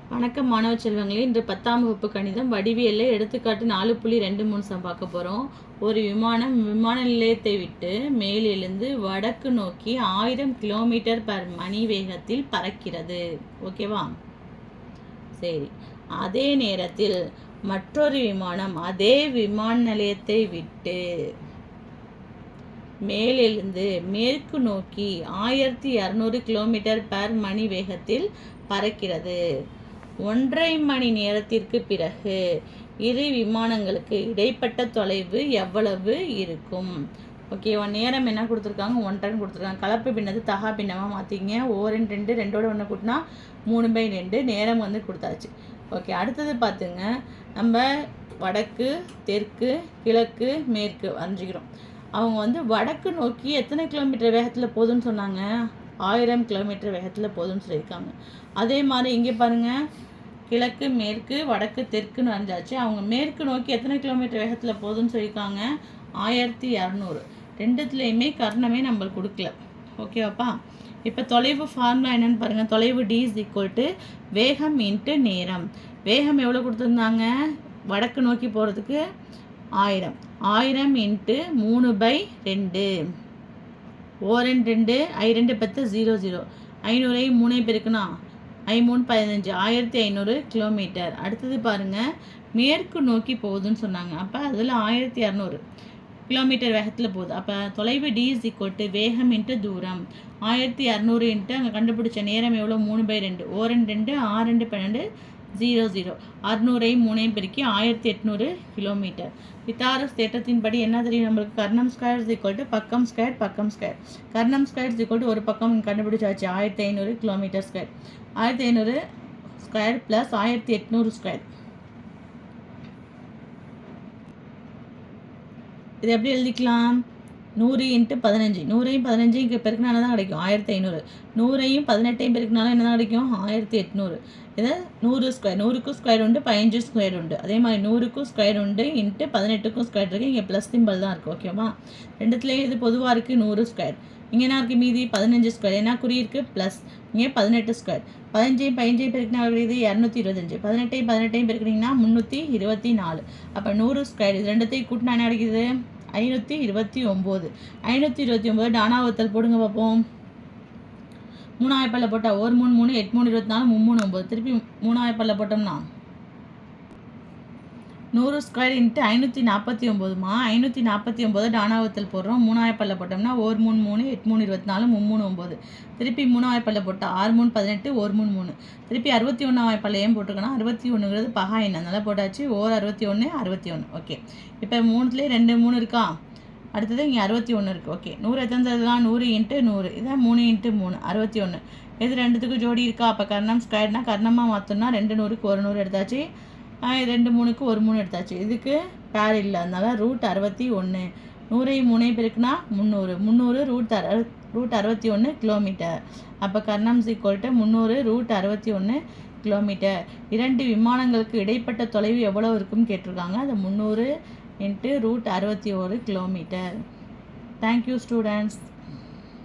வணக்கம் மாணவ செல்வங்களே, இன்று 10ஆம் வகுப்பு கணிதம் வடிவியல்ல எடுத்துக்காட்டு 4.23 பார்க்க போகிறோம். ஒரு விமானம் விமான நிலையத்தை விட்டு மேலெழுந்து வடக்கு நோக்கி 1000 km/மணி வேகத்தில் பறக்கிறது. ஓகேவா? சரி. அதே நேரத்தில் மற்றொரு விமானம் அதே விமான நிலையத்தை விட்டு மேலெழுந்து மேற்கு நோக்கி 1200 km/மணி வேகத்தில் பறக்கிறது. 1.5 மணி நேரத்திற்கு பிறகு இரு விமானங்களுக்கு இடைப்பட்ட தொலைவு எவ்வளவு இருக்கும்? ஓகேவா? நேரம் என்ன கொடுத்துருக்காங்க? 1.5 கொடுத்துருக்காங்க. கலப்பு பின்னது தகா பின்னமாக மாற்றிங்க. ஓரன் 2 2ஓட 1 கூட்டினா 3/2. நேரம் கொடுத்தாச்சு. ஓகே, அடுத்தது பார்த்துங்க. நம்ம வடக்கு, தெற்கு, கிழக்கு, மேற்கு வரைஞ்சிக்கிறோம். அவங்க வடக்கு நோக்கி எத்தனை கிலோமீட்டர் வேகத்தில் போகுதுன்னு சொன்னாங்க? 1000 கிலோமீட்டர் வேகத்தில் போகுதுன்னு சொல்லியிருக்காங்க. அதே மாதிரி இங்கே பாருங்கள், கிழக்கு, மேற்கு, வடக்கு, தெற்குன்னு வரைஞ்சாச்சு. அவங்க மேற்கு நோக்கி எத்தனை கிலோமீட்டர் வேகத்தில் போகுதுன்னு சொல்லியிருக்காங்க? 1200. ரெண்டுத்துலேயுமே கர்ணமே நம்மளுக்கு கொடுக்கல. ஓகேவாப்பா? இப்போ தொலைவு ஃபார்முலா என்னென்னு பாருங்கள். தொலைவு D = வேகம் இன்ட்டு நேரம். வேகம் எவ்வளோ கொடுத்துருந்தாங்க? வடக்கு நோக்கி போகிறதுக்கு 1000. 1000 இன்ட்டு 3/2. ஓரன் 2 I2 10 0 0. 500 3 பெருக்குனா 3 15. 1500 கிலோமீட்டர். அடுத்தது பாருங்கள், மேற்கு நோக்கி போகுதுன்னு சொன்னாங்க. அப்போ அதில் 1200 கிலோமீட்டர் வேகத்தில் போகுது. அப்போ தொலைவு D = வேகம் இன்ட்டு தூரம். 1200 இன்ட்டு அங்கே கண்டுபிடிச்ச நேரம் எவ்வளோ? 3/2. ஓரன் 2 6 12 0 0. 600 3 பெருக்கி 1800 கிலோமீட்டர். பித்தாகரஸ் தேற்றத்தின்படி என்ன தெரியும் நம்மளுக்கு? கர்ணம் ஸ்கொயர் = பக்கம் ஸ்கொயர் பக்கம் ஸ்கொயர். கர்ணம் ஸ்கொயர் = ஒரு பக்கம் கண்டுபிடிச்சாச்சு. 1500 kilometre square. 1500 square plus 1800 square. இது எப்படி எழுதிக்கலாம்? 100 × 15. 100ஐயும் 15ஐயும் இங்கே பெருக்கினால தான் கிடைக்கும் 1500. 100ஐயும் 18ஐயும் பெருக்கினாலும் என்ன தான் கிடைக்கும்? 1800. இதை 100 ஸ்கொயர். 100க்கும் ஸ்கொயர் உண்டு, 15 ஸ்கொயர் உண்டு. அதே மாதிரி 100க்கும் ஸ்கொயர் உண்டு இன்ட்டு 18க்கும் ஸ்கொயர் இருக்குது. இங்கே ப்ளஸ் சிம்பிள் தான் இருக்குது. ஓகேவா? ரெண்டுத்துலேயும் இது பொதுவாக இருக்குது 100 ஸ்கொயர். இங்கே என்ன இருக்குது? மீதி 15 ஸ்கொயர். என்ன குறி இருக்குது? ப்ளஸ். இங்கே 18 ஸ்கொயர். 15ஐயும் 15ஐயும் பெருக்கினா இது 225. 18ஐயும் 18ஐயும் பெருக்கினீங்கன்னா 324. அப்போ 100 ஸ்கொயர். இது ரெண்டுத்தையும் கூட்டினா என்ன கிடைக்குது? 529. 529 டானாவத்தல் போடுங்க பார்ப்போம். 3 பல்ல போட்டால் 1 3 3 8 3 24 3 9. திருப்பி 3 பல்ல போட்டோம்னா 100 ஸ்கொயர் இன்ட்டு 549மா. 549 டானாவத்தல் போடுறோம். 3 பல்ல போட்டோம்னா 1 3 3 8 3 24 3 9. திருப்பி 3 பல்ல போட்டால் 6 3 18 1 3 3. திருப்பி 61 பல்ல ஏன் போட்டிருக்கோன்னா 61ங்கிறது பகா எண்ணம், அதனால் போட்டாச்சு. 61 61. ஓகே, இப்போ 3லேயே 2 3 இருக்கா? அடுத்தது இங்கே 61 இருக்குது. ஓகே, 100 எத்தனை தரலாம்? 100 × 100. இதான் 3 × 3 61. இது ரெண்டுத்துக்கும் ஜோடி இருக்கா? அப்போ கர்ணம் ஸ்கொயர்னா கர்ணமாக மாற்றோம்னா 2 100க்கு 100 எடுத்தாச்சு. 2 3க்கு 1 3 எடுத்தாச்சு. இதுக்கு பேர் இல்லை, அதனால √61. 100ஐயும் 3ஐயும் பெருக்குனா 300. 300 √61 கிலோமீட்டர். அப்போ கர்ணம் = 300 √61 கிலோமீட்டர். 2 விமானங்களுக்கு இடைப்பட்ட தொலைவு எவ்வளோ இருக்குன்னு கேட்டிருக்காங்க. அது 300 × √61 கிலோமீட்டர். Thank you students.